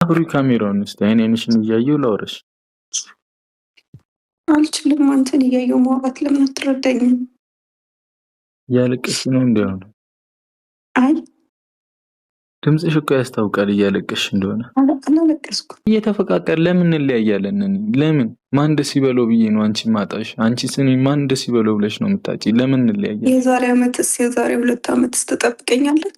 አብሪ ካሜራውን እስቲ አይኔንሽን እያየሁ ላውራሽ። አልችልም። አንተን እያየሁ ማውራት ለምን አትረዳኝም? እያለቀሽ ነው እንደሆነ አይ ድምፅሽ እኮ ያስታውቃል እያለቀሽ እንደሆነ። አላለቀስኩም። እየተፈቃቀር ለምን እንለያያለን? ለምን ማን ደስ ይበለው ብዬ ነው አንቺ ማጣሽ። አንቺ ስኒ ማን ደስ ይበለው ብለሽ ነው የምታጪ? ለምን እንለያያለን? የዛሬ 2 ዓመትስ ትጠብቀኛለህ?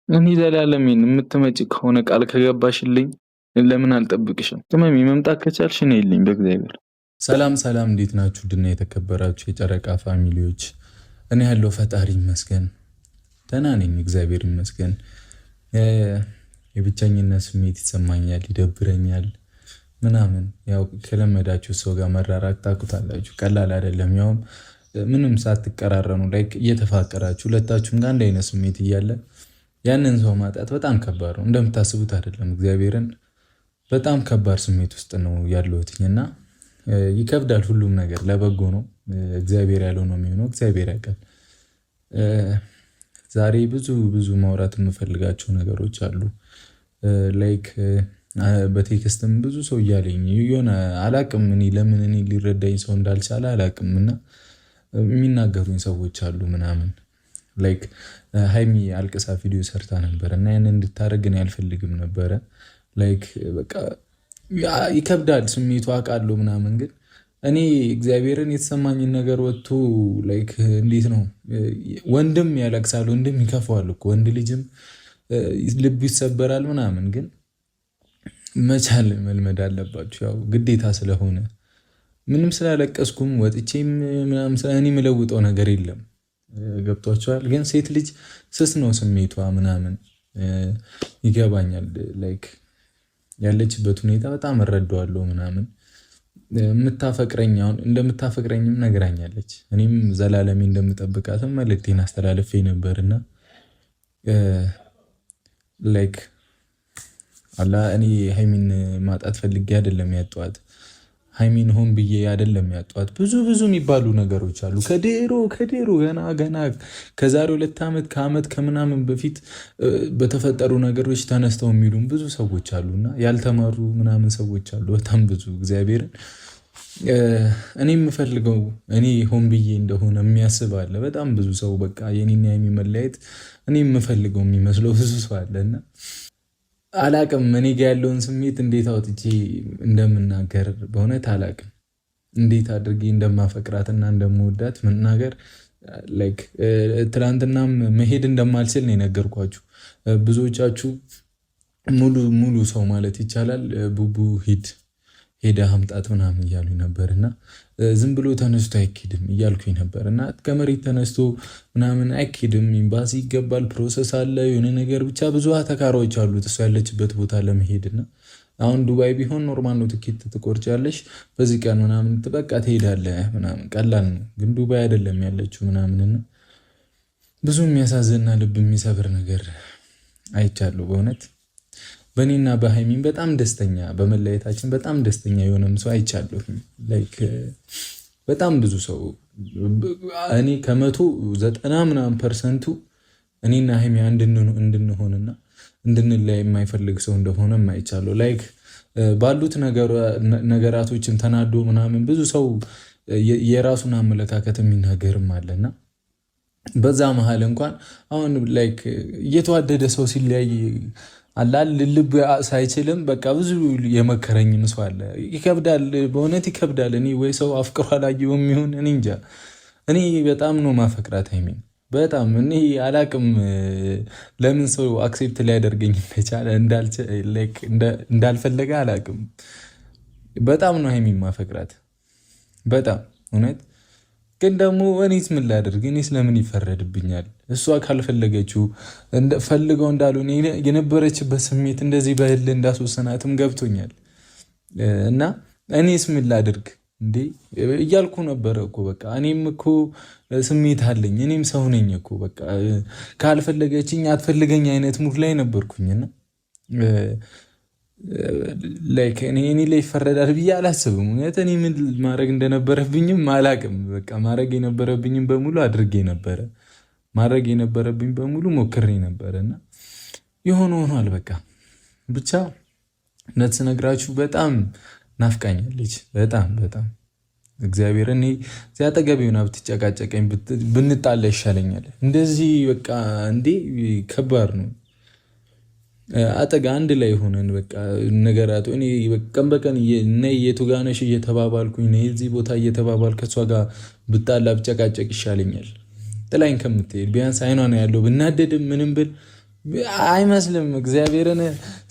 እኔ ዘላለሜን የምትመጪ ከሆነ ቃል ከገባሽልኝ ለምን አልጠብቅሽም? ቅመሚ መምጣት ከቻልሽ ነይልኝ በእግዚአብሔር። ሰላም ሰላም፣ እንዴት ናችሁ? ድና የተከበራችሁ የጨረቃ ፋሚሊዎች፣ እኔ ያለው ፈጣሪ ይመስገን ደህና ነኝ፣ እግዚአብሔር ይመስገን። የብቸኝነት ስሜት ይሰማኛል፣ ይደብረኛል ምናምን። ያው ከለመዳችሁ ሰው ጋር መራራቅ ታውቁታላችሁ፣ ቀላል አይደለም። ያውም ምንም ሳትቀራረኑ ላይ እየተፋቀራችሁ ሁለታችሁም ጋር አንድ አይነት ስሜት እያለ ያንን ሰው ማጣት በጣም ከባድ ነው። እንደምታስቡት አይደለም። እግዚአብሔርን በጣም ከባድ ስሜት ውስጥ ነው ያለሁትና ይከብዳል። ሁሉም ነገር ለበጎ ነው። እግዚአብሔር ያለው ነው የሚሆነው። እግዚአብሔር ያውቃል። ዛሬ ብዙ ማውራት የምፈልጋቸው ነገሮች አሉ። ላይክ በቴክስትም ብዙ ሰው እያለኝ የሆነ አላቅም፣ እኔ ለምን እኔ ሊረዳኝ ሰው እንዳልቻለ አላቅም። እና የሚናገሩኝ ሰዎች አሉ ምናምን። ላይክ ሃይሚ አልቅሳ ቪዲዮ ሰርታ ነበር እና ያንን እንድታደርግ እኔ አልፈልግም ነበረ። ላይክ በቃ ይከብዳል ስሜቱ አውቃለሁ ምናምን። ግን እኔ እግዚአብሔርን የተሰማኝን ነገር ወጥቶ ላይክ እንዴት ነው ወንድም ያለቅሳል፣ ወንድም ይከፋዋል እኮ ወንድ ልጅም ልቡ ይሰበራል ምናምን። ግን መቻል መልመድ አለባችሁ፣ ያው ግዴታ ስለሆነ። ምንም ስላለቀስኩም ወጥቼም ምናምን እኔ የምለውጠው ነገር የለም። ገብቷቸዋል። ግን ሴት ልጅ ስስ ነው ስሜቷ ምናምን ይገባኛል። ላይክ ያለችበት ሁኔታ በጣም እረዳዋለሁ ምናምን። የምታፈቅረኝ አሁን እንደምታፈቅረኝም ነግራኛለች። እኔም ዘላለሜ እንደምጠብቃትም መልእክቴን አስተላልፌ ነበርና ላይክ አላ እኔ ሃይሚን ማጣት ፈልጌ አይደለም ያጧት፣ ሃይሚን ሆን ብዬ አይደለም ያጧት። ብዙ የሚባሉ ነገሮች አሉ። ከድሮ ገና ከዛሬ 2 ዓመት ከዓመት ከምናምን በፊት በተፈጠሩ ነገሮች ተነስተው የሚሉም ብዙ ሰዎች አሉና ያልተማሩ ምናምን ሰዎች አሉ በጣም ብዙ። እግዚአብሔርን እኔ የምፈልገው እኔ ሆን ብዬ እንደሆነ የሚያስብ አለ በጣም ብዙ ሰው። በቃ የኔና የሚመለያየት እኔ የምፈልገው የሚመስለው ብዙ ሰው አለና አላቅም። እኔ ጋ ያለውን ስሜት እንዴት አውጥቼ እንደምናገር በእውነት አላቅም። እንዴት አድርጌ እንደማፈቅራትና እንደምወዳት መናገር ላይክ ትናንትናም መሄድ እንደማልችል ነው የነገርኳችሁ። ብዙዎቻችሁ ሙሉ ሰው ማለት ይቻላል ቡቡ ሄደ አምጣት ምናምን እያሉኝ ነበር። እና ዝም ብሎ ተነስቶ አይኬድም እያልኩኝ ነበር። እና ከመሬት ተነስቶ ምናምን አይኬድም። ኤምባሲ ይገባል፣ ፕሮሰስ አለ፣ የሆነ ነገር ብቻ ብዙ ተካራዎች አሉት እሱ ያለችበት ቦታ ለመሄድ። እና አሁን ዱባይ ቢሆን ኖርማል ነው፣ ትኬት ትቆርጫለሽ በዚህ ቀን ምናምን በቃ ትሄዳለህ ምናምን ቀላል ነው። ግን ዱባይ አይደለም ያለችው ምናምንና ብዙ የሚያሳዝንና ልብ የሚሰብር ነገር አይቻለሁ በእውነት። በእኔና በሃይሚን በጣም ደስተኛ በመለየታችን በጣም ደስተኛ የሆነም ሰው አይቻለሁ። ላይክ በጣም ብዙ ሰው እኔ ከ190 ምናምን% እኔና ሃይሚ እንድንሆንና እንድንለያይ የማይፈልግ ሰው እንደሆነ አይቻለሁ። ላይክ ባሉት ነገራቶችም ተናዶ ምናምን ብዙ ሰው የራሱን አመለካከት የሚናገርም አለና በዛ መሀል እንኳን አሁን ላይክ እየተዋደደ ሰው ሲለያይ አላል ልብ ሳይችልም በቃ ብዙ የመከረኝም ሰው አለ። ይከብዳል፣ በእውነት ይከብዳል። እኔ ወይ ሰው አፍቅሮ አላየሁም ይሁን እኔ እንጃ። እኔ በጣም ነው ማፈቅራት ሃይሚን በጣም። እኔ አላቅም ለምን ሰው አክሴፕት ሊያደርገኝ እንደቻለ እንዳልፈለገ አላቅም። በጣም ነው ሃይሚን ማፈቅራት በጣም እውነት። ግን ደግሞ እኔስ ምን ላደርግ? እኔስ ለምን ይፈረድብኛል? እሷ ካልፈለገችው ፈልገው እንዳልሆነ የነበረችበት ስሜት እንደዚህ በህል እንዳስወሰናትም ገብቶኛል። እና እኔስ ምን ላደርግ እንዴ እያልኩ ነበረ እኮ በቃ። እኔም እኮ ስሜት አለኝ፣ እኔም ሰው ነኝ እኮ በቃ። ካልፈለገችኝ አትፈልገኝ አይነት ሙድ ላይ ነበርኩኝና ላይክ እኔ ላይ ይፈረዳል ብዬ አላስብም። እውነት እኔ ምን ማድረግ እንደነበረብኝም አላቅም። በቃ ማድረግ የነበረብኝም በሙሉ አድርጌ ነበረ፣ ማድረግ የነበረብኝ በሙሉ ሞክሬ ነበረ እና የሆነ ሆኗል። በቃ ብቻ እውነት ስነግራችሁ በጣም ናፍቃኛለች። በጣም በጣም እግዚአብሔር እኔ እዚህ አጠገብ ሆና ብትጨቃጨቀኝ ብንጣላ ይሻለኛል። እንደዚህ በቃ እንዴ ከባድ ነው። አጠጋ አንድ ላይ ሆነን በቃ ነገራቱ እኔ ቀን በቀን ነይ የቱ ጋ ነሽ እየተባባልኩኝ ነይ እዚህ ቦታ እየተባባል ከሷ ጋር ብጣላ ብጨቃጨቅ ይሻለኛል ጥላኝ ከምትሄድ። ቢያንስ አይኗ ነው ያለው ብናደድም ምንም ብል አይመስልም እግዚአብሔርን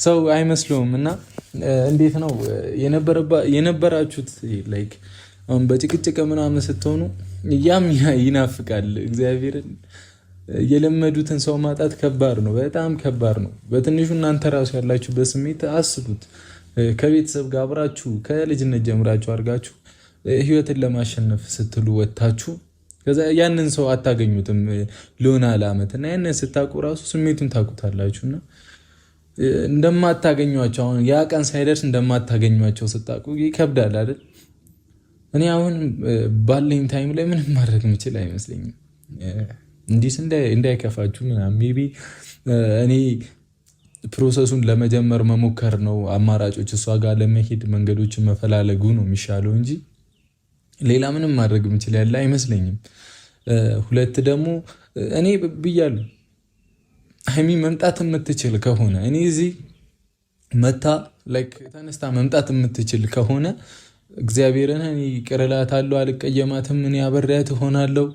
ሰው አይመስለውም። እና እንዴት ነው የነበራችሁት ላይክ አሁን በጭቅጭቅ ምናምን ስትሆኑ ያም ይናፍቃል። እግዚአብሔርን የለመዱትን ሰው ማጣት ከባድ ነው፣ በጣም ከባድ ነው። በትንሹ እናንተ ራሱ ያላችሁበት ስሜት አስቡት። ከቤተሰብ ጋር አብራችሁ ከልጅነት ጀምራችሁ አድርጋችሁ ህይወትን ለማሸነፍ ስትሉ ወጥታችሁ ከዛ ያንን ሰው አታገኙትም ለሆነ ዓመት እና ያንን ስታውቁ ራሱ ስሜቱን ታውቁታላችሁና እንደማታገኟቸው አሁን ያ ቀን ሳይደርስ እንደማታገኟቸው ስታውቁ ይከብዳል አይደል? እኔ አሁን ባለኝ ታይም ላይ ምንም ማድረግ የምችል አይመስለኝም። እንዲህ እንዳይከፋችሁ ምናምን ሜይ ቢ እኔ ፕሮሰሱን ለመጀመር መሞከር ነው አማራጮች፣ እሷ ጋር ለመሄድ መንገዶችን መፈላለጉ ነው የሚሻለው እንጂ ሌላ ምንም ማድረግ የምችል ያለ አይመስለኝም። ሁለት ደግሞ እኔ ብያለሁ ሀይሚ መምጣት የምትችል ከሆነ እኔ እዚህ መታ ላይክ ተነስታ መምጣት የምትችል ከሆነ እግዚአብሔርን እኔ ይቅር እላታለሁ፣ አልቀየማትም። እኔ አብሬያት እሆናለሁ።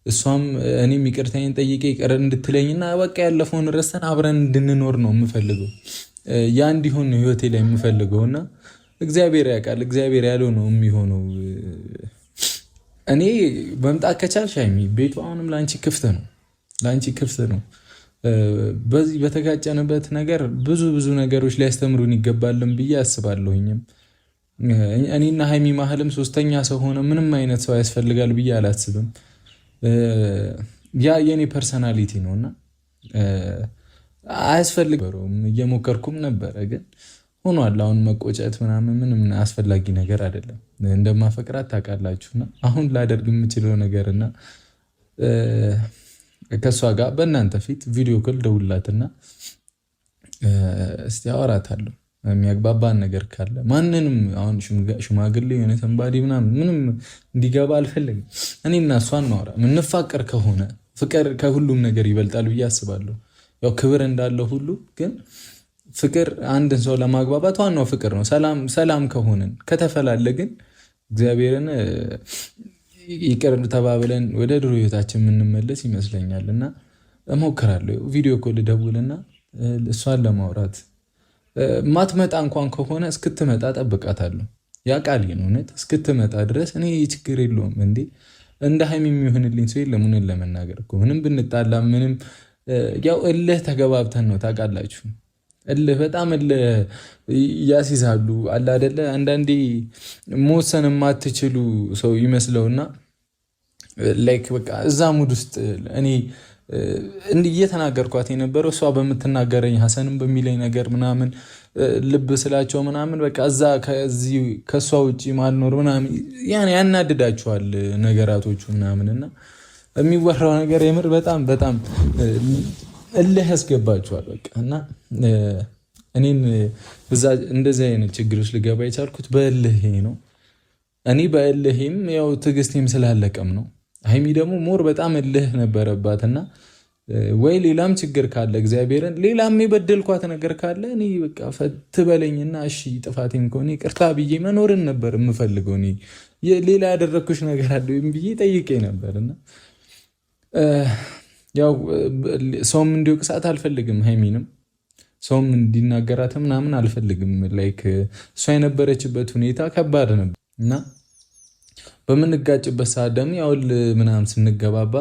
እሷም እኔም ይቅርታዬን ጠይቄ ይቅር እንድትለኝና በቃ ያለፈውን ረስተን አብረን እንድንኖር ነው የምፈልገው። ያ እንዲሆን ነው ህይወቴ ላይ የምፈልገውና እግዚአብሔር ያውቃል። እግዚአብሔር ያለው ነው የሚሆነው። እኔ መምጣት ከቻልሽ ሀይሚ ቤቱ አሁንም ለአንቺ ክፍት ነው፣ ለአንቺ ክፍት ነው። በዚህ በተጋጨንበት ነገር ብዙ ነገሮች ሊያስተምሩን ይገባልን ብዬ አስባለሁኝም። እኔና ሀይሚ ማህልም ሶስተኛ ሰው ሆነ ምንም አይነት ሰው ያስፈልጋል ብዬ አላስብም። ያ የኔ ፐርሰናሊቲ ነውና አያስፈልግም። እየሞከርኩም ነበረ ግን ሆኗል። አሁን መቆጨት ምናምን ምንም አስፈላጊ ነገር አይደለም። እንደማፈቅራት ታውቃላችሁና አሁን ላደርግ የምችለው ነገርና ከእሷ ጋር በእናንተ ፊት ቪዲዮ ኮል ደውላትና እስቲ አወራታለሁ። የሚያግባባን ነገር ካለ ማንንም አሁን ሽማግሌ የሆነ ተንባዲ ምንም እንዲገባ አልፈልግም። እኔና እሷ እናወራ። ምንፋቀር ከሆነ ፍቅር ከሁሉም ነገር ይበልጣል ብዬ አስባለሁ። ያው ክብር እንዳለው ሁሉ ግን ፍቅር አንድን ሰው ለማግባባት ዋናው ፍቅር ነው። ሰላም ከሆንን ከተፈላለግን እግዚአብሔርን ይቅር ተባብለን ወደ ድሮ ህይወታችን የምንመለስ ይመስለኛል። እና እሞክራለሁ ቪዲዮ ኮል ደውልና እሷን ለማውራት ማትመጣ እንኳን ከሆነ እስክትመጣ ጠብቃታለሁ። ያ ቃል ነው እውነት። እስክትመጣ ድረስ እኔ ችግር የለውም እንደ ሀይሚ የሚሆንልኝ ሰው የለም። እውነት ለመናገር እኮ ምንም ብንጣላ ምንም ያው እልህ ተገባብተን ነው ታውቃላችሁ። እልህ በጣም እልህ ያስይዛሉ አለ አይደለ? አንዳንዴ መወሰን የማትችሉ ሰው ይመስለውና ላይክ በቃ እዛ ሙድ ውስጥ እኔ እየተናገርኳት የነበረው እሷ በምትናገረኝ ሀሰንም በሚለኝ ነገር ምናምን ልብ ስላቸው ምናምን በቃ እዛ ከእሷ ውጭ ማልኖር ምናምን ያናድዳችኋል ነገራቶቹ ምናምንና የሚወራው ነገር የምር በጣም እልህ ያስገባችኋል በቃ። እና እኔን እንደዚህ አይነት ችግሮች ልገባ የቻልኩት በእልህ ነው። እኔ በእልህም ያው ትዕግስቴም ስላለቀም ነው። ሀይሚ ደግሞ ሞር በጣም እልህ ነበረባትና ወይ ሌላም ችግር ካለ እግዚአብሔርን ሌላም የበደልኳት ነገር ካለ እኔ በቃ ትበለኝና እሺ ጥፋቴም ከሆነ ይቅርታ ብዬ መኖርን ነበር የምፈልገው። እኔ ሌላ ያደረግኩሽ ነገር አለ ወይም ብዬ ጠይቄ ነበርና ያው ሰውም እንዲወቅሳት አልፈልግም። ሀይሚንም ሰውም እንዲናገራት ምናምን አልፈልግም። ላይክ እሷ የነበረችበት ሁኔታ ከባድ ነበር እና በምንጋጭበት ሰዓት ደግሞ ያውል ምናምን ስንገባባ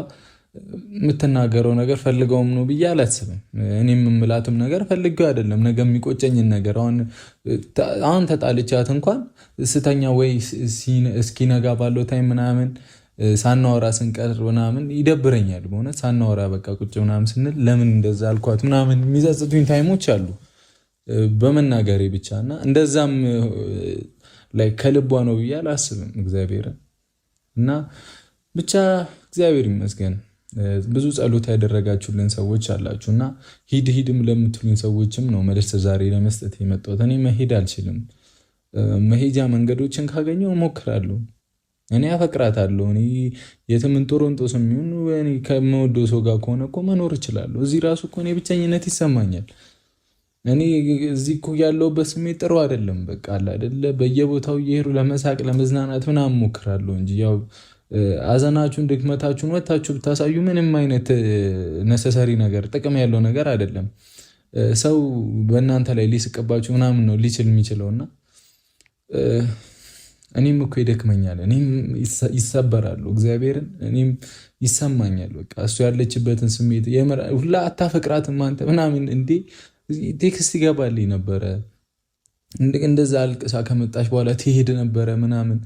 የምትናገረው ነገር ፈልገውም ነው ብዬ አላስብም። እኔ የምምላትም ነገር ፈልገው አይደለም። ነገ የሚቆጨኝን ነገር አሁን ተጣልቻት እንኳን ስተኛ ወይ እስኪነጋ ባለው ታይም ምናምን ሳናወራ ስንቀር ምናምን ይደብረኛል በእውነት። ሳናወራ በቃ ቁጭ ምናምን ስንል ለምን እንደዛ አልኳት ምናምን የሚጸጽቱኝ ታይሞች አሉ በመናገሬ ብቻ እና እንደዛም ላይ ከልቧ ነው ብዬ አላስብም እግዚአብሔርን። እና ብቻ እግዚአብሔር ይመስገን ብዙ ጸሎት ያደረጋችሁልን ሰዎች አላችሁ እና ሂድም ለምትሉኝ ሰዎችም ነው መልስ ዛሬ ለመስጠት የመጣሁት። እኔ መሄድ አልችልም። መሄጃ መንገዶችን ካገኘው እሞክራለሁ። እኔ አፈቅራታለሁ። እኔ የትም ጦሮንጦስ የሚሆን እኔ ከምወደው ሰው ጋር ከሆነ እኮ መኖር እችላለሁ። እዚህ ራሱ እኮ እኔ ብቸኝነት ይሰማኛል። እኔ እዚህ እኮ ያለሁበት ስሜት ጥሩ አይደለም። በቃ አለ አይደለ፣ በየቦታው እየሄዱ ለመሳቅ ለመዝናናት ምናምን እሞክራለሁ እንጂ ያው አዘናችሁን ድክመታችሁን ወታችሁ ብታሳዩ ምንም አይነት ነሰሰሪ ነገር ጥቅም ያለው ነገር አይደለም። ሰው በእናንተ ላይ ሊስቅባችሁ ምናምን ነው ሊችል የሚችለውና እኔም እኮ ይደክመኛል፣ እኔም ይሰበራሉ፣ እግዚአብሔርን እኔም ይሰማኛል። በቃ እሱ ያለችበትን ስሜት ሁላ አታፈቅራትም አንተ ምናምን እንዴ ቴክስት ይገባልኝ ነበረ። እንደዛ አልቅሳ ከመጣች በኋላ ትሄድ ነበረ ምናምን።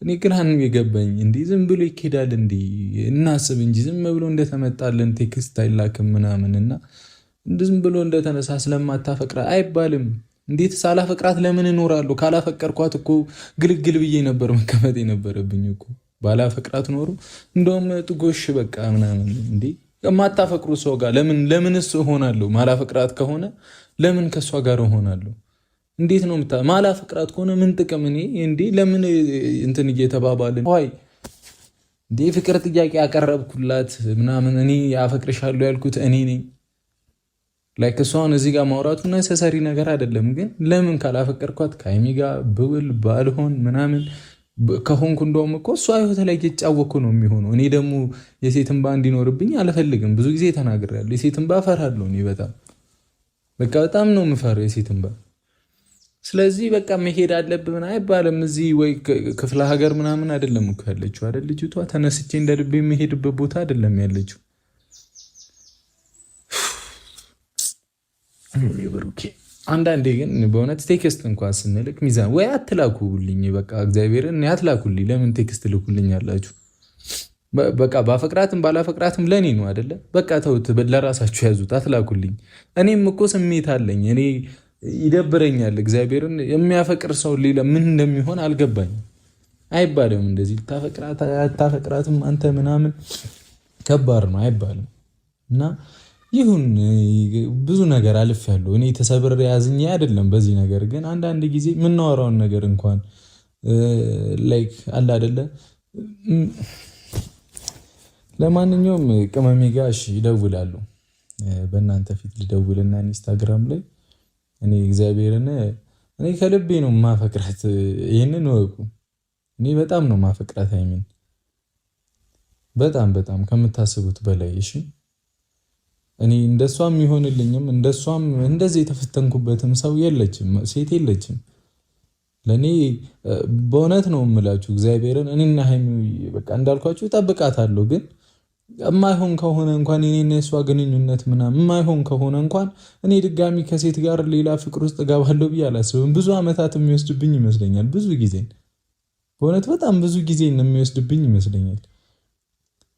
እኔ ግን የገባኝ እንዲህ ዝም ብሎ ይኬዳል እንዲህ እናስብ እንጂ ዝም ብሎ እንደተመጣልን ቴክስት አይላክም ምናምን እና ዝም ብሎ እንደተነሳ ስለማታፈቅራ አይባልም። እንዴት ሳላፈቅራት ለምን እኖራለሁ? ካላፈቀርኳት እኮ ግልግል ብዬ ነበር መቀመጥ የነበረብኝ እኮ። ባላፈቅራት ኖሩ እንደውም ጥጎሽ በቃ ምናምን እንዴ የማታፈቅሩ ሰው ጋር ለምንስ እሆናለሁ? ማላፈቅራት ከሆነ ለምን ከእሷ ጋር እሆናለሁ? እንዴት ነው ማላፈቅራት ከሆነ ምን ጥቅም? እኔ እንዴ ለምን እንትን እየተባባልን ይ እንዴ ፍቅር ጥያቄ ያቀረብኩላት ምናምን እኔ አፈቅርሻለሁ ያልኩት እኔ ነኝ። ላይክ እሷን እዚህ ጋር ማውራቱ ነሰሰሪ ነገር አይደለም። ግን ለምን ካላፈቀርኳት ከሀይሚ ጋር ብውል ባልሆን ምናምን ከሆንኩ እንደውም እኮ እሷ ህይወት ላይ እየጫወኩ ነው የሚሆነው። እኔ ደግሞ የሴት እንባ እንዲኖርብኝ አልፈልግም። ብዙ ጊዜ ተናግሬያለሁ። የሴት እንባ እፈራለሁ። እኔ በጣም ነው የምፈራው የሴት እንባ። ስለዚህ በቃ መሄድ አለብን አይባልም። እዚህ ወይ ክፍለ ሀገር ምናምን አይደለም እኮ ያለችው አይደል ልጅቷ። ተነስቼ እንደ ልቤ የምሄድበት ቦታ አይደለም ያለችው። አንዳንዴ ግን በእውነት ቴክስት እንኳን ስንልክ ሚዛን ወይ አትላኩልኝ። በቃ እግዚአብሔርን አትላኩልኝ። ለምን ቴክስት ልኩልኝ ያላችሁ? በቃ ባፈቅራትም ባላፈቅራትም ለእኔ ነው አይደለ? በቃ ተውት፣ ለራሳችሁ ያዙት፣ አትላኩልኝ። እኔም እኮ ስሜት አለኝ። እኔ ይደብረኛል። እግዚአብሔርን የሚያፈቅር ሰው ሌላ ምን እንደሚሆን አልገባኝም። አይባልም እንደዚህ ታፈቅራትም አንተ ምናምን ከባድ ነው አይባልም። እና ይሁን ብዙ ነገር አልፌያለሁ። እኔ ተሰብሬ ያዝኜ አይደለም በዚህ ነገር ግን አንዳንድ ጊዜ የምናወራውን ነገር እንኳን ላይክ አለ አይደለ። ለማንኛውም ቅመሜ ጋር እሺ ይደውላሉ። በእናንተ ፊት ልደውልና ኢንስታግራም ላይ እኔ እግዚአብሔርን እኔ ከልቤ ነው ማፈቅራት። ይሄንን ወቁ። እኔ በጣም ነው ማፈቅራት ሀይሚን፣ በጣም ከምታስቡት በላይ እሺ። እኔ እንደሷም ይሆንልኝም እንደሷም እንደዚህ የተፈተንኩበትም ሰው የለችም፣ ሴት የለችም ለኔ። በእውነት ነው የምላችሁ እግዚአብሔርን። እኔና ሀይሚ በቃ እንዳልኳችሁ እጠብቃታለሁ። ግን የማይሆን ከሆነ እንኳን እኔና የሷ ግንኙነት ምናምን የማይሆን ከሆነ እንኳን እኔ ድጋሚ ከሴት ጋር ሌላ ፍቅር ውስጥ እገባለሁ ብዬ አላስብም። ብዙ ዓመታት የሚወስድብኝ ይመስለኛል። ብዙ ጊዜ በእውነት በጣም ብዙ ጊዜ የሚወስድብኝ ይመስለኛል።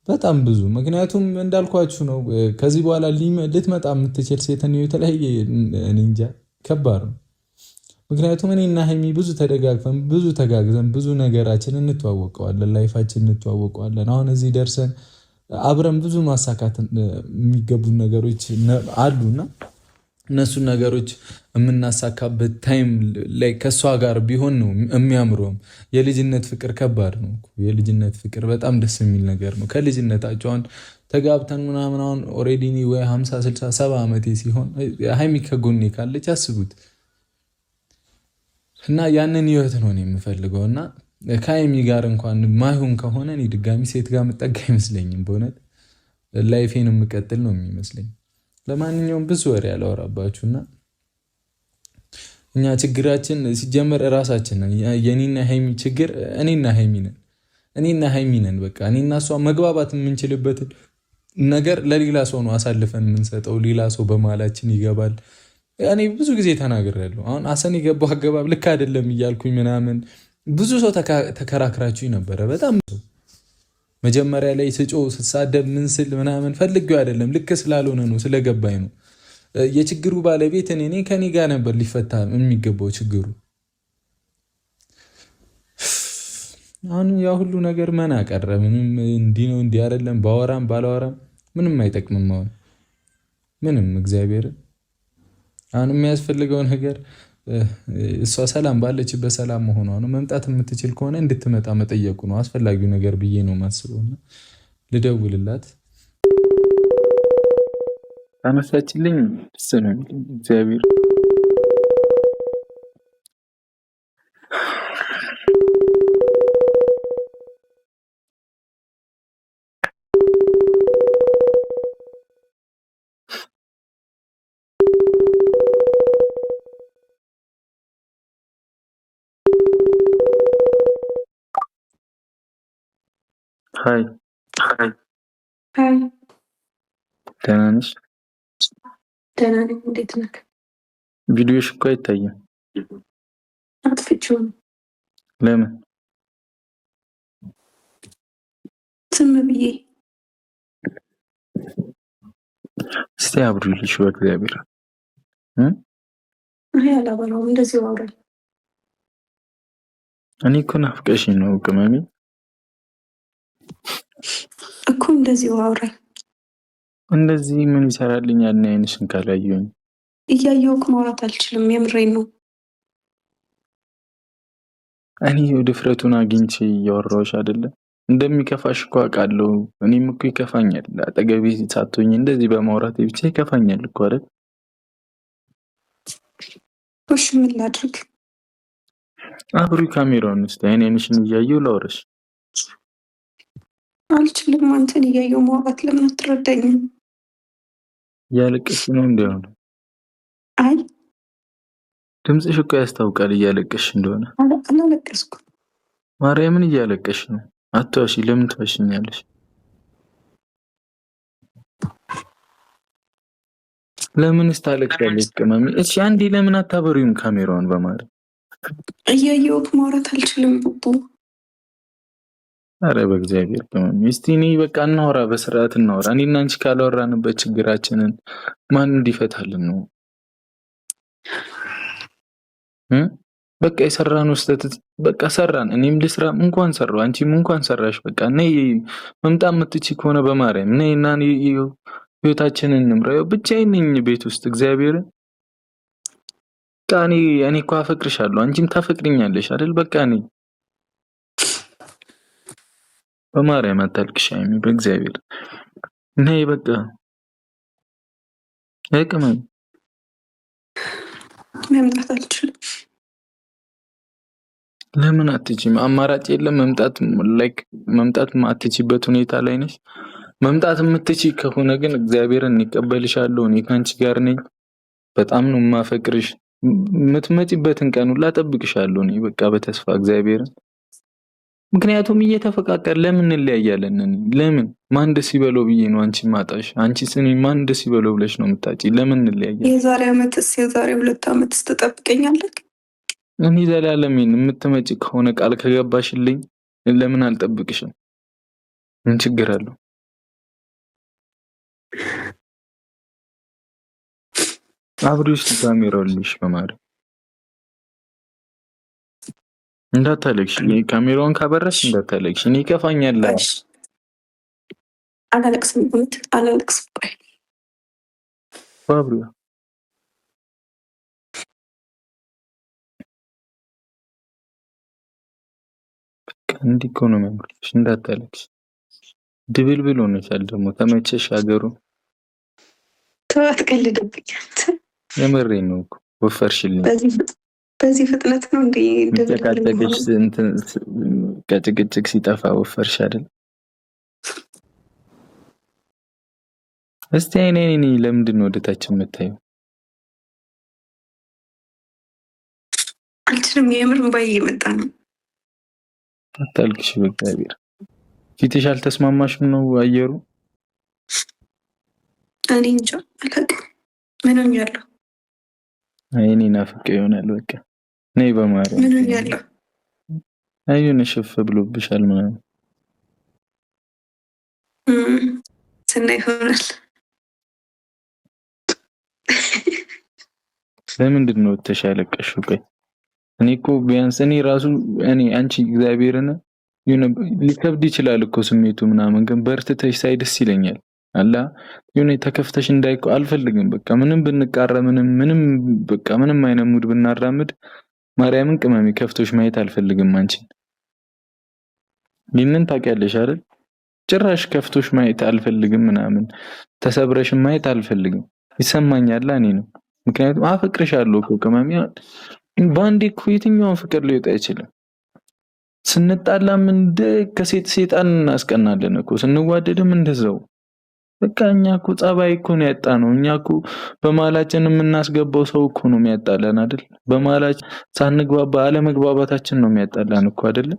በጣም ብዙ። ምክንያቱም እንዳልኳችሁ ነው። ከዚህ በኋላ ልትመጣ የምትችል ሴት የተለያየ እንጃ ከባድ ነው። ምክንያቱም እኔና ሀይሚ ብዙ ተደጋግፈን ብዙ ተጋግዘን ብዙ ነገራችን እንተዋወቀዋለን፣ ላይፋችን እንተዋወቀዋለን። አሁን እዚህ ደርሰን አብረን ብዙ ማሳካት የሚገቡን ነገሮች አሉና እነሱን ነገሮች የምናሳካበት ታይም ላይ ከእሷ ጋር ቢሆን ነው የሚያምረውም። የልጅነት ፍቅር ከባድ ነው። የልጅነት ፍቅር በጣም ደስ የሚል ነገር ነው። ከልጅነታቸውን ተጋብተን ምናምን አሁን ኦልሬዲ ወይ 50 60 70 ዓመቴ ሲሆን ሀይሚ ከጎኔ ካለች አስቡት። እና ያንን ህይወት ነው የምፈልገው። እና ከሀይሚ ጋር እንኳን ማይሆን ከሆነ እኔ ድጋሚ ሴት ጋር መጠጋ አይመስለኝም። በእውነት ላይፌን የምቀጥል ነው የሚመስለኝ። ለማንኛውም ብዙ ወሬ ያላወራባችሁና እኛ ችግራችን ሲጀመር እራሳችን ነን። የኔና ሀይሚ ችግር እኔና ሀይሚ ነን። በቃ እኔና እሷ መግባባት የምንችልበትን ነገር ለሌላ ሰው ነው አሳልፈን የምንሰጠው። ሌላ ሰው በመሀላችን ይገባል። እኔ ብዙ ጊዜ ተናግሬያለሁ። አሁን አሰን የገባው አገባብ ልክ አይደለም እያልኩኝ ምናምን ብዙ ሰው ተከራክራችሁኝ ነበረ። በጣም መጀመሪያ ላይ ስጮ ስሳደብ ምን ስል ምናምን ፈልጌው አይደለም፣ ልክ ስላልሆነ ነው፣ ስለገባኝ ነው። የችግሩ ባለቤት እኔ ከኔ ጋር ነበር ሊፈታ የሚገባው ችግሩ። አሁን ያ ሁሉ ነገር መና ቀረ። ምንም እንዲህ ነው እንዲህ አይደለም፣ ባወራም ባላወራም ምንም አይጠቅምም። አሁን ምንም እግዚአብሔር አሁን የሚያስፈልገው ነገር እሷ ሰላም ባለችበት ሰላም መሆኗ ነው። መምጣት የምትችል ከሆነ እንድትመጣ መጠየቁ ነው አስፈላጊው ነገር ብዬ ነው የማስበው። እና ልደውልላት አነሳችልኝ ደስ ነው የሚለኝ እግዚአብሔር ሀይ ሀይ ደህና ነሽ? ደህና ነኝ። እንዴት ነህ? ቪዲዮሽ እኮ አይታይም። አጥፍቼው ነው። ለምን? ዝም ብዬ። እስቲ አብሪልሽ በእግዚአብሔር። አይ አላበራውም። እንደዚህ አውራኝ። እኔ እኮ ናፍቀሽኝ ነው ቅመሜ እኮ እንደዚህ አውራኝ። እንደዚህ ምን ይሰራልኛል? እኔ አይንሽን ካላየሁኝ እያየሁህ ማውራት አልችልም። የምሬን ነው። እኔ ድፍረቱን አግኝቼ እያወራሁሽ አይደለም። እንደሚከፋሽ እኮ አውቃለሁ። እኔም እኮ ይከፋኛል። አጠገቤ ሳትሆኝ እንደዚህ በማውራቴ ብቻ ይከፋኛል እኮ አይደል? እሺ ምን ላድርግ? አብሪ ካሜራውን እስቲ አይንሽን እያየሁ ላውራሽ። አልችልም። አንተን እያየሁ ማውራት ለምን አትረዳኝም? እያለቀሽ ነው እንደሆነ? አይ ድምፅሽ እኮ ያስታውቃል እያለቀሽ እንደሆነ። አላለቀስኩም። ማርያምን እያለቀሽ ነው። አትዋሺ። ለምን ትዋሽኛለሽ? ለምንስ ታለቅሻለሽ ቅመሜ? እሺ አንዴ ለምን አታበሪውም ካሜራውን? በማለት እያየሁህ ማውራት አልችልም ቡቡ። አረ በእግዚአብሔር ቅመሜ እስቲ እኔ በቃ እናወራ፣ በስርዓት እናወራ። እኔና አንቺ ካላወራንበት ችግራችንን ማን እንዲፈታልን ነው? በቃ የሰራነው ስህተት በቃ ሰራን። እኔም ልስራ እንኳን ሰራው፣ አንቺም እንኳን ሰራሽ። በቃ ነይ መምጣት የምትችይ ከሆነ በማርያም ነይ እና ህይወታችንን እንምራው። ብቻዬን ነኝ ቤት ውስጥ እግዚአብሔርን። በቃ እኔ እኮ አፈቅርሻለሁ፣ አንቺም ታፈቅሪኛለሽ አይደል? በቃ ነይ በማርያም አታልቅሽ አይሚ፣ በእግዚአብሔር ነይ በቃ ቅመም። መምጣት አልችልም። ለምን አትችይም? አማራጭ የለም? መምጣት አትችይበት ሁኔታ ላይ ነሽ። መምጣት የምትችይ ከሆነ ግን እግዚአብሔርን እቀበልሻለሁ። እኔ ካንቺ ጋር ነኝ። በጣም ነው የማፈቅርሽ። የምትመጪበትን ቀን ሁላ እጠብቅሻለሁ እኔ በቃ በተስፋ እግዚአብሔርን። ምክንያቱም እየተፈቃቀር ለምን እንለያያለን? ለምን ማን ደስ ይበለው ብዬ ነው አንቺ ማጣሽ። አንቺ ስኒ ማን ደስ ይበለው ብለሽ ነው የምታጪ? ለምን እንለያያለን? የዛሬ 2 ዓመትስ ትጠብቀኛለህ? እኔ ዘላለሜን የምትመጪ ከሆነ ቃል ከገባሽልኝ ለምን አልጠብቅሽም? ምን ችግር አለው? አብሪሽ ካሜራው ልሽ በማድረግ እንዳታለቅሽ። ካሜራውን ካበራሽ እንዳታለቅሽ። እኔ ይከፋኛል። አላለቅስም። አላለቅስም። ቆይ ባብሪያ እንዲህ እኮ ነው የሚያምርልሽ። እንዳታለቅሽ። ድብልብል ሆነሻል ደግሞ። ተመቸሽ ሀገሩ? ተዋት፣ ቀልድብኝ። የምሬን ነው እኮ ወፈርሽልኝ። በዚህ ፍጥነት ነው እንዴ? ጨቃጨቅሽ ከጭቅጭቅ ሲጠፋ ወፈርሽ አይደል? እስቲ እኔ ለምንድን ነው ወደታችን የምታየው? አልችልም። የምር እምባዬ እየመጣ ነው። አታልቅሽ በእግዚአብሔር። ፊትሽ አልተስማማሽም ነው አየሩ? እኔ እንጃ አላውቅም። ምን ሆኛለሁ? እኔ ናፍቄ ይሆናል። በቃ ነይ በማርያም። ምን ሆኛለሁ? አዩን ሽፍ ብሎብሻል ምናምን ስናይ ይሆናል። ለምንድን ነው ተሻለቀሽው? ቆይ እኔ እኮ ቢያንስ እኔ ራሱ አንቺ እግዚአብሔርን ሊከብድ ይችላል እኮ ስሜቱ ምናምን፣ ግን በርትተሽ ሳይ ደስ ይለኛል። አላ የሆነ ተከፍተሽ እንዳይቆ አልፈልግም። በቃ ምንም ብንቃረ ምንም በቃ ምንም አይነት ሙድ ብናራምድ ማርያምን ቅመሚ ከፍቶሽ ማየት አልፈልግም። አንቺን ይህንን ታውቂያለሽ አይደል? ጭራሽ ከፍቶሽ ማየት አልፈልግም ምናምን ተሰብረሽ ማየት አልፈልግም። ይሰማኛል እኔ ነው። ምክንያቱም አፈቅርሻለሁ እኮ ቅመሚ። ባንዴ እኮ የትኛውን ፍቅር ሊወጣ አይችልም። ስንጣላም እንደ ከሴት ሴጣን እናስቀናለን እኮ ስንዋደድም እንደዛው። በቃ እኛ እኮ ጸባይ እኮ ነው ያጣነው። እኛ እኮ በመሀላችን የምናስገባው ሰው እኮ ነው የሚያጣላን አይደል? በመሀላችን ሳንግባባ አለመግባባታችን ነው የሚያጣላን እኮ አይደል?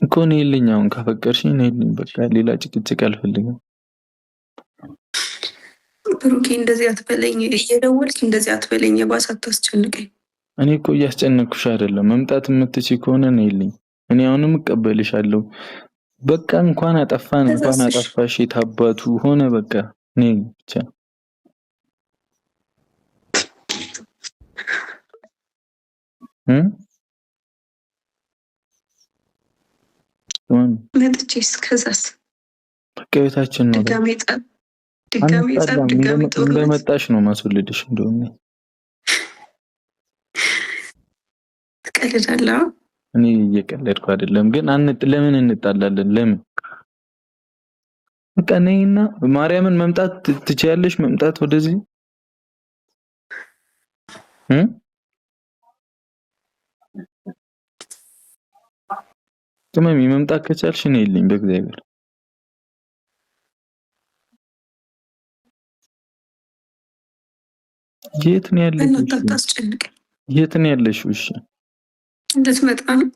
እኮ ነው የለኝ። አሁን ካፈቀርሽኝ ነው የለኝ። በቃ ሌላ ጭቅጭቅ አልፈልግም። ብሩኬ እንደዚህ አትበለኝ፣ እየደወልክ እንደዚህ አትበለኝ፣ የባሰ አታስጨንቀኝ። እኔ እኮ እያስጨነቅኩሽ አይደለም። መምጣት የምትችይ ከሆነ ነው የለኝ። እኔ አሁንም እቀበልሻለሁ። በቃ እንኳን አጠፋን እንኳን አጠፋሽ የታባቱ ሆነ በቃ ነኝ ብቻ መጥቼስ ከዛስ በቃ ቤታችን ነው። ድጋሜ ጸብ እንደመጣሽ ነው ማስወልድሽ። እንደውም ትቀልዳለህ። እኔ እየቀለድኩ አይደለም፣ ግን ለምን እንጣላለን? ለምን በቃ ነይና ማርያምን መምጣት ትችያለሽ። መምጣት ወደዚህ ቅመሚ መምጣት ከቻልሽ ነይልኝ በእግዚአብሔር። የት ነው ያለሽው? የት ነው ያለሽው? እሺ እንድትመጣ ነው።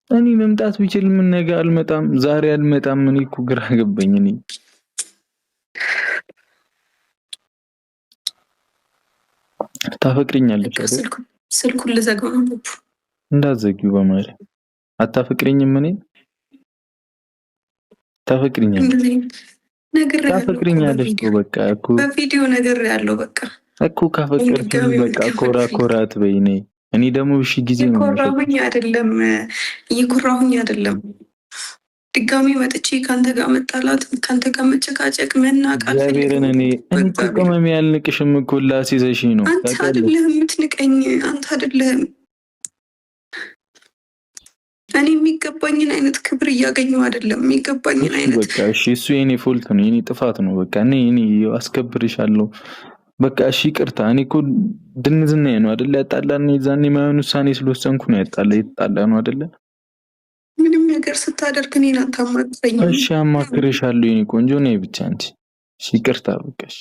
እኔ መምጣት ብችል ምን ነገ አልመጣም፣ ዛሬ አልመጣም። እኔ እኮ ግራ ገባኝ። እኔ ታፈቅሪኛለሽ አይደል? ስልኩን ልዘጋው ነው። እንዳትዘጊው በማርያም። አታፈቅሪኝም? እኔ ታፈቅሪኛለሽ እኮ በቃ እኮ በቪዲዮ ነገር ያለው በቃ እኮ ካፈቀርሽኝ በቃ ኮራ ኮራ አትበይ። እኔ ደግሞ እሺ ጊዜ ነው እየኮራሁኝ አይደለም። ድጋሚ መጥቼ ካንተ ጋር መጣላት፣ ካንተ ጋር መጨቃጨቅ፣ መናቃል። እግዚአብሔርን እኔ እኮ ቅመም ያልንቅሽም እኮ ላስይዘሽኝ ነው። አንተ አይደለህም የምትንቀኝ፣ አንተ አይደለህም። እኔ የሚገባኝን አይነት ክብር እያገኘሁ አይደለም። የሚገባኝን አይነት በቃ እሺ፣ እሱ የኔ ፎልት ነው፣ የኔ ጥፋት ነው። በቃ እኔ አስከብርሻለሁ። በቃ እሺ ይቅርታ። እኔ እኮ ድንዝናዬ ነው አይደለ ያጣላን። የዛኔ የማይሆን ውሳኔ ስለወሰንኩ ነው የተጣላ ነው አይደለ? ምንም ነገር ስታደርግ እኔን አታማክረኝም። እሺ አማክርሻለሁ የኔ ቆንጆ ነይ ብቻ አንቺ። እሺ ይቅርታ በቃ እሺ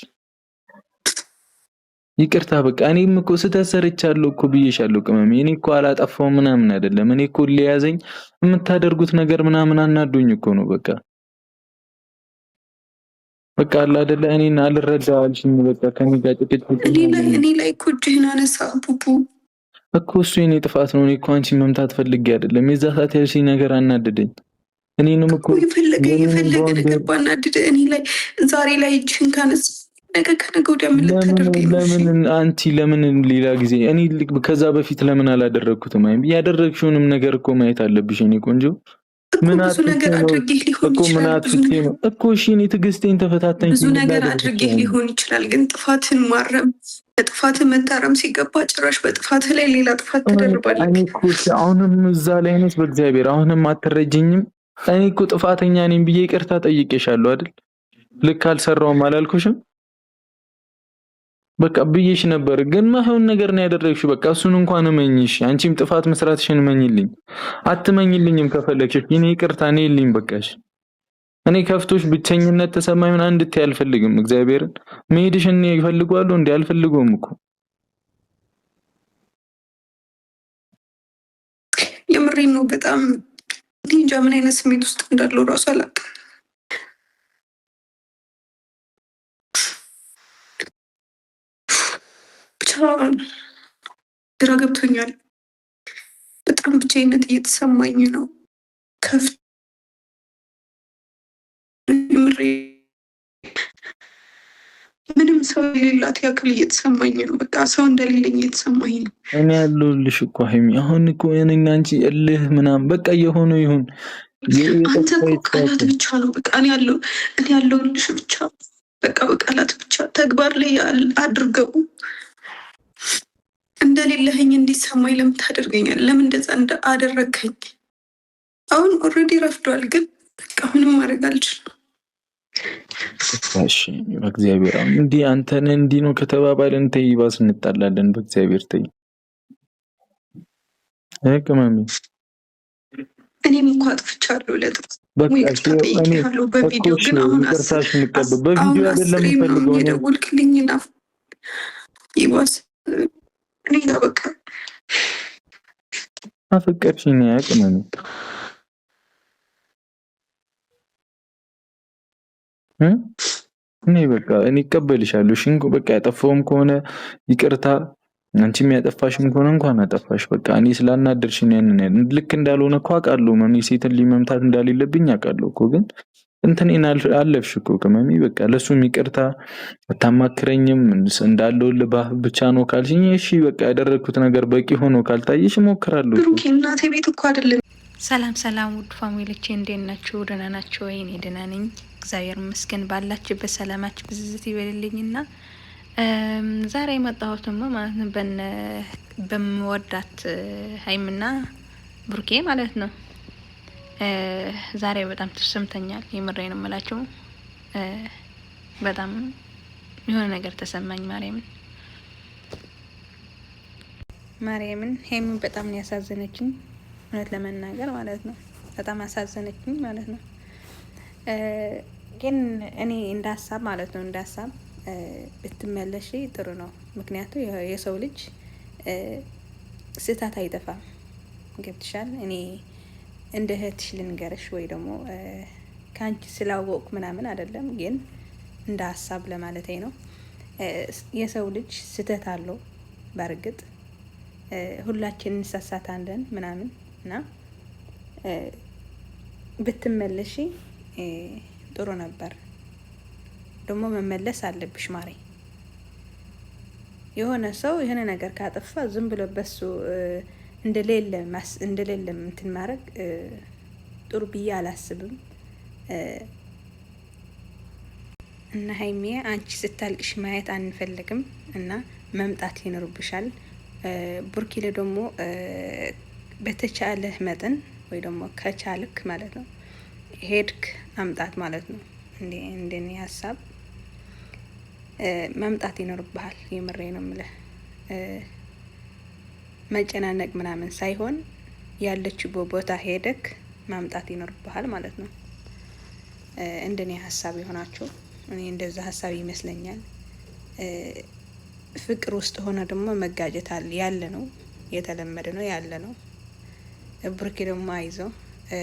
ይቅርታ በቃ። እኔም እኮ ስህተት ሰርቻለሁ እኮ ብዬሻለሁ ቅመሜ። እኔ እኮ አላጠፋው ምናምን አይደለም። እኔ እኮ ሊያዘኝ የምታደርጉት ነገር ምናምን አናዶኝ እኮ ነው በቃ በቃ አለ አይደለ? እኔን አልረዳው አልሽኝ። በቃ ከኔ ጋር ጥቂት እኔ ላይ እኮ እጅህን አነሳ ቡቡ እኮ እሱ የኔ ጥፋት ነው። እኔ እኮ አንቺን መምታት ፈልጌ አይደለም። የዛ ሰዓት ያልሽኝ ነገር አናደደኝ። እኔንም እኮ የፈለገ ነገር ባናደደ እኔ ላይ ዛሬ ላይ እጅህን ካነሳ ነገ ከነገ ወዲያ ምን ልታደርገኝ ነው? ለምን አንቺ ለምን ሌላ ጊዜ እኔ ከዛ በፊት ለምን አላደረግኩትም? ያደረግሽውንም ነገር እኮ ማየት አለብሽ የኔ ቆንጆ። ብዙ ነገር አድርጌህ ሊሆን ይችላል እኮ እሺ፣ እኔ ትዕግስቴን ተፈታተኝ። ብዙ ነገር አድርጌህ ሊሆን ይችላል፣ ግን ጥፋትን ማረም በጥፋትህ መታረም ሲገባ ጭራሽ በጥፋትህ ላይ ሌላ ጥፋት ተደርባለህ። እኔ እኮ አሁንም እዛ ላይ ነሽ። በእግዚአብሔር አሁንም አትረጅኝም። እኔ እኮ ጥፋተኛ ነኝ ብዬ ይቅርታ ጠይቄሻለሁ አይደል? ልክ አልሰራውም አላልኩሽም? በቃ ብዬሽ ነበር፣ ግን ማይሆን ነገር ነው ያደረግሽው። በቃ እሱን እንኳን እመኝሽ። አንቺም ጥፋት መስራትሽን እመኝልኝ። አትመኝልኝም ከፈለግሽ እኔ ይቅርታ ነይልኝ በቃሽ። እኔ ከፍቶሽ ብቸኝነት ተሰማኝ ምን እንድትይ አልፈልግም። እግዚአብሔርን መሄድሽን ይፈልጓሉ እንዴ? አልፈልገውም እኮ የምሬን ነው። በጣም እንጃ ምን አይነት ስሜት ውስጥ እንዳለው እራሱ አላውቅም። ግራ ገብቶኛል። በጣም ብቻዬነት እየተሰማኝ ነው። ምንም ሰው የሌላት ያክል እየተሰማኝ ነው። በቃ ሰው እንደሌለኝ እየተሰማኝ ነው። እኔ ያለሁልሽ እኮ ሀይሚ። አሁን እኮ እኔና አንቺ እልህ ምናምን በቃ የሆነው ይሁን። አንተ እኮ ቃላት ብቻ ነው በቃ እኔ ያለሁልሽ ብቻ በቃ በቃላት ብቻ ተግባር ላይ አድርገው እንደሌለህኝ እንዲሰማኝ ለምን ታደርገኛል? ለምን እንደዛ አደረግከኝ? አሁን ኦልሬዲ ረፍዷል፣ ግን በቃ ምንም ማድረግ አልችልም። እሺ በእግዚአብሔር አሁን እንዲህ አንተን እንዲህ ነው ከተባባልን ተይ፣ ይባስ እንጣላለን። በእግዚአብሔር ተይ ቅመሜ። እኔም እኮ አጥፍቻለሁ። ይቅርታ ጠይቄሃለሁ በቪዲዮ ግን አሁን በቪዲዮ አይደለም የምፈልገው የደወልክልኝና ይባስ እኔ ጋር በቃ አፈቀርሽኝ ያ ቅመሜ። እኔ በቃ እኔ እቀበልሻለሁ። እሺ በቃ ያጠፋውም ከሆነ ይቅርታ፣ አንቺም ያጠፋሽም ከሆነ እንኳን አጠፋሽ። በቃ እኔ ስላናደርሽኝ ያንን ልክ እንዳልሆነ እኮ አውቃለሁ። እኔ ሴትን መምታት እንደሌለብኝ አውቃለሁ እኮ ግን እንትኔን አለፍሽ እኮ ቅመሜ። በቃ ለሱም ይቅርታ አታማክረኝም እንዳለው ልባህ ብቻ ነው ካልሽኝ እሺ በቃ ያደረግኩት ነገር በቂ ሆኖ ካልታየሽ እሞክራለሁ። ብሩክ እናቴ ቤት እኮ አይደለም። ሰላም ሰላም፣ ውድ ፋሚሊቼ እንዴት ናችሁ? ደህና ናችሁ ወይ? እኔ ደህና ነኝ እግዚአብሔር ይመስገን። ባላችሁበት ሰላማችሁ ብዝት ይበልልኝና ዛሬ የመጣሁት ደግሞ ማለት ነው በምወዳት ሀይሚና ብሩኬ ማለት ነው። ዛሬ በጣም ተሰምተኛል። የምሬ ነው የምላችሁ። በጣም የሆነ ነገር ተሰማኝ። ማርያምን ሀይሚን በጣም ነው ያሳዘነችኝ፣ እውነት ለመናገር ማለት ነው። በጣም አሳዘነችኝ ማለት ነው። ግን እኔ እንደ ሀሳብ ማለት ነው እንደ ሀሳብ ብትመለሽ ጥሩ ነው። ምክንያቱ የሰው ልጅ ስህተት አይጠፋም። ገብትሻል? እኔ እንደ እህትሽ ልንገርሽ ወይ ደግሞ ከአንቺ ስላወቅኩ ምናምን አይደለም፣ ግን እንደ ሀሳብ ለማለት ነው። የሰው ልጅ ስህተት አለው። በእርግጥ ሁላችን እንሳሳታለን ምናምን እና ብትመለሺ ጥሩ ነበር። ደግሞ መመለስ አለብሽ ማሬ። የሆነ ሰው የሆነ ነገር ካጠፋ ዝም ብሎ በሱ እንደሌለ እንትን ማድረግ ጥሩ ብዬ አላስብም። እና ሀይሜ አንቺ ስታልቅሽ ማየት አንፈልግም እና መምጣት ይኖርብሻል። ቡርኪለ ደግሞ በተቻለህ መጠን ወይ ደግሞ ከቻልክ ማለት ነው ሄድክ አምጣት ማለት ነው። እንደኔ ሀሳብ መምጣት ይኖርብሃል። የምሬ ነው የምልህ። መጨናነቅ ምናምን ሳይሆን ያለችው ቦታ ሄደክ ማምጣት ይኖርብሃል ማለት ነው። እንደኔ ሀሳብ የሆናችሁ እኔ እንደዛ ሀሳብ ይመስለኛል። ፍቅር ውስጥ ሆነ ደግሞ መጋጨት ያለ ነው፣ የተለመደ ነው፣ ያለ ነው። ብሩኬ ደግሞ አይዞህ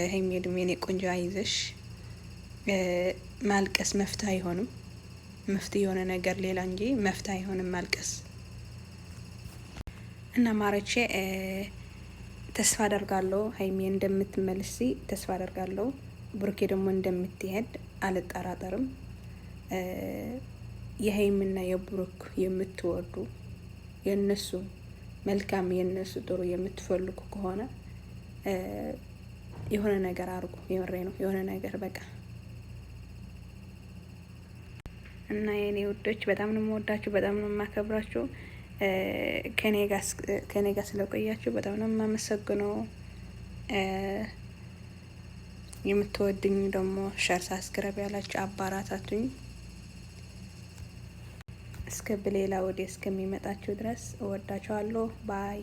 ሀይሚ የኔ ቆንጆ አይዘሽ። ማልቀስ መፍትሄ አይሆንም። መፍትሄ የሆነ ነገር ሌላ እንጂ መፍትሄ አይሆንም ማልቀስ። እና ማረቼ ተስፋ አደርጋለሁ ሀይሚ እንደምትመልሲ ተስፋ አደርጋለሁ። ብሩኬ ደግሞ እንደምትሄድ አልጠራጠርም። የሀይሚና የብሩክ የምትወዱ የነሱ መልካም የነሱ ጥሩ የምትፈልጉ ከሆነ የሆነ ነገር አድርጉ። የምሬ ነው። የሆነ ነገር በቃ እና የኔ ውዶች በጣም ነው የምወዳችሁ፣ በጣም ነው የማከብራችሁ። ከኔ ጋር ስለቆያችሁ በጣም ነው የማመሰግነው። የምትወድኝ ደግሞ ሸር ሳስክረብ ያላችሁ አባራታቱኝ። እስከ በሌላ ወዲህ እስከሚመጣችሁ ድረስ እወዳችኋለሁ። ባይ